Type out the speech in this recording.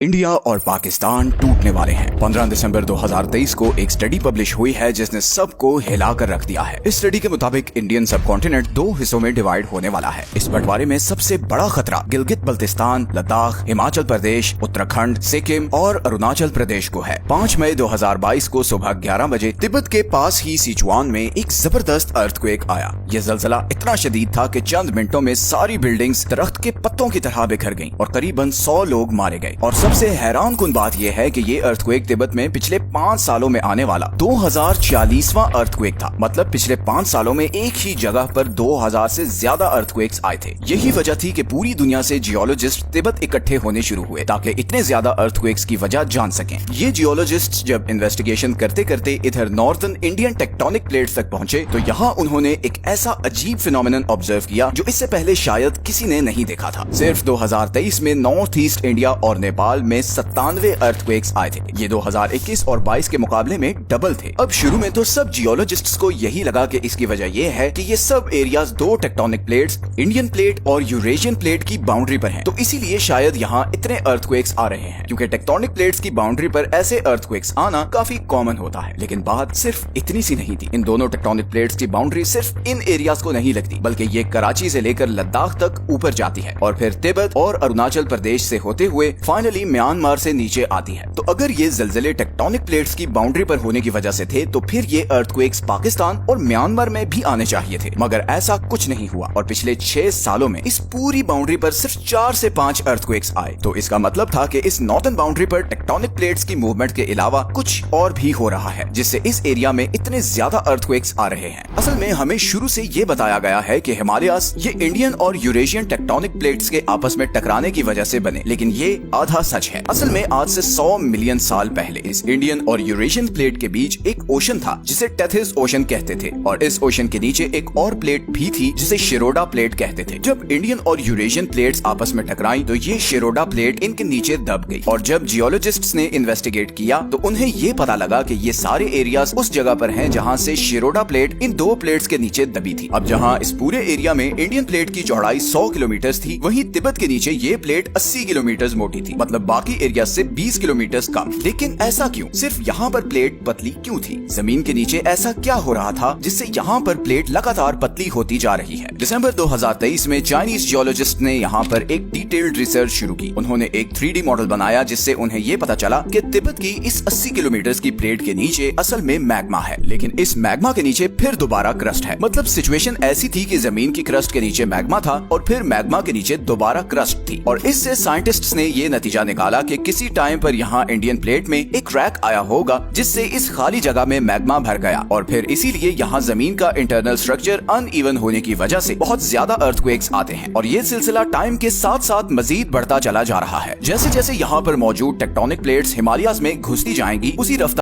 India और पाकिस्तान टूटने वाले हैं। 15 दिसंबर 2023 को एक स्टडी पब्लिश हुई है जिसने सबको हिला कर रख दिया है। इस स्टडी के मुताबिक इंडियन सबकॉन्टिनेंट दो हिस्सों में डिवाइड होने वाला है। इस बंटवारे में सबसे बड़ा खतरा गिलगित बल्तिस्तान, लद्दाख, हिमाचल प्रदेश, उत्तराखंड, सिक्किम और अरुणाचल प्रदेश को है। 5 मई 2022 को सुबह 11 बजे तिब्बत के पास ही सिचुआन में एक जबरदस्त अर्थक्वेक आया। यह जलजला इतना शदीद था कि चंद मिनटों में सारी बिल्डिंग्स दरख्त के पत्तों की तरह बिखर गईं और करीबन 100 लोग मारे गए। और सबसे हैरान कुन बात यह है कि ये अर्थक्वेक तिब्बत में पिछले 5 सालों में आने वाला 2040वां अर्थक्वेक था। मतलब पिछले 5 सालों में एक ही जगह पर 2000 से ज्यादा अर्थक्वेक्स आए थे। यही वजह थी कि पूरी दुनिया से जियोलॉजिस्ट तिब्बत इकट्ठे होने शुरू हुए ताकि इतने ज्यादा अर्थक्वेक्स की वजह जान सकें। ये जियोलॉजिस्ट जब इन्वेस्टिगेशन करते करते इधर नॉर्थर्न इंडियन टेक्टोनिक प्लेट्स तक पहुंचे तो यहाँ उन्होंने एक ऐसा अजीब फिनोमेनन ऑब्जर्व किया जो इससे पहले शायद किसी ने नहीं देखा था। सिर्फ 2023 में नॉर्थ ईस्ट इंडिया और नेपाल में 97 अर्थक्वेक्स आए थे। ये 2021 और 22 के मुकाबले में डबल थे। अब शुरू में तो सब जियोलॉजिस्ट्स को यही लगा कि इसकी वजह यह है कि ये सब एरियाज दो टेक्टोनिक प्लेट्स, इंडियन प्लेट और यूरेशियन प्लेट की बाउंड्री पर हैं। तो इसीलिए शायद यहाँ इतने अर्थक्वेक्स आ रहे हैं, क्योंकि टेक्टोनिक प्लेट्स की बाउंड्री पर ऐसे अर्थक्वेक्स आना काफी कॉमन होता है। लेकिन बात सिर्फ इतनी सी नहीं थी। इन दोनों टेक्टोनिक प्लेट्स की बाउंड्री सिर्फ इन एरियाज को नहीं लगती, बल्कि ये कराची से लेकर लद्दाख तक ऊपर जाती है और फिर तिब्बत और अरुणाचल प्रदेश से होते हुए फाइनली म्यांमार से नीचे आती है। तो अगर ये जलजले टेक्टोनिक प्लेट्स की बाउंड्री पर होने की वजह से थे तो फिर ये अर्थक्वेक्स पाकिस्तान और म्यांमार में भी आने चाहिए थे, मगर ऐसा कुछ नहीं हुआ और पिछले 6 सालों में इस पूरी बाउंड्री पर सिर्फ 4 से 5 अर्थक्वेक्स आए। तो इसका मतलब था कि इस नॉर्थर्न बाउंड्री पर टेक्टोनिक प्लेट्स की मूवमेंट के अलावा कुछ और भी हो रहा है, जिससे इस एरिया में इतने ज्यादा अर्थक्वेक्स आ रहे हैं। असल में हमें शुरू से ये बताया गया है कि हिमालयास ये इंडियन और यूरेशियन टेक्टोनिक प्लेट्स के आपस में टकराने की वजह से बने, लेकिन ये आधा सच है। असल में आज से 100 मिलियन साल पहले इस इंडियन और यूरेशियन प्लेट के बीच एक ओशन था जिसे टेथिस ओशन कहते थे, और इस ओशन के नीचे एक और प्लेट भी थी जिसे शिरोडा प्लेट कहते थे। जब इंडियन और यूरेशियन प्लेट्स आपस में टकराई तो ये शिरोडा प्लेट इनके नीचे दब गई, और जब जियोलॉजिस्ट्स ने इन्वेस्टिगेट किया तो उन्हें ये पता लगा कि ये सारे एरियाज उस जगह पर हैं जहां से शिरोडा प्लेट इन दो प्लेट्स के नीचे दबी थी। अब जहां इस पूरे एरिया में इंडियन प्लेट की चौड़ाई 100 किलोमीटर थी, वहीं तिब्बत के नीचे ये प्लेट 80 किलोमीटर मोटी थी, मतलब बाकी एरिया से 20 किलोमीटर कम। लेकिन ऐसा क्यों? सिर्फ यहाँ पर प्लेट पतली क्यों थी? जमीन के नीचे ऐसा क्या हो रहा था जिससे यहाँ पर प्लेट लगातार पतली होती जा रही है? दिसंबर 2023 में चाइनीज जियोलॉजिस्ट ने यहाँ पर एक डिटेल्ड रिसर्च शुरू की। उन्होंने एक 3D मॉडल बनाया जिससे उन्हें ये पता चला कि तिब्बत की इस 80 किलोमीटर की प्लेट के नीचे असल में मैग्मा है, लेकिन इस मैग्मा के नीचे फिर दोबारा क्रस्ट है। मतलब सिचुएशन ऐसी थी कि जमीन की क्रस्ट के नीचे मैग्मा था और फिर मैग्मा के नीचे दोबारा क्रस्ट थी। और इससे साइंटिस्ट्स ने ये नतीजा निकाला कि किसी टाइम पर यहाँ इंडियन प्लेट में एक क्रैक आया होगा जिससे इस खाली जगह में मैग्मा भर गया, और फिर इसीलिए यहाँ जमीन का इंटरनल स्ट्रक्चर अनइवन होने की वजह से बहुत ज्यादा अर्थक्वेक्स आते हैं। और ये सिलसिला टाइम के साथ साथ मजीद बढ़ता चला जा रहा है। जैसे जैसे यहाँ पर मौजूद टेक्टोनिक प्लेट्स हिमालयाज में घुसती जाएंगी, उसी रफ्तार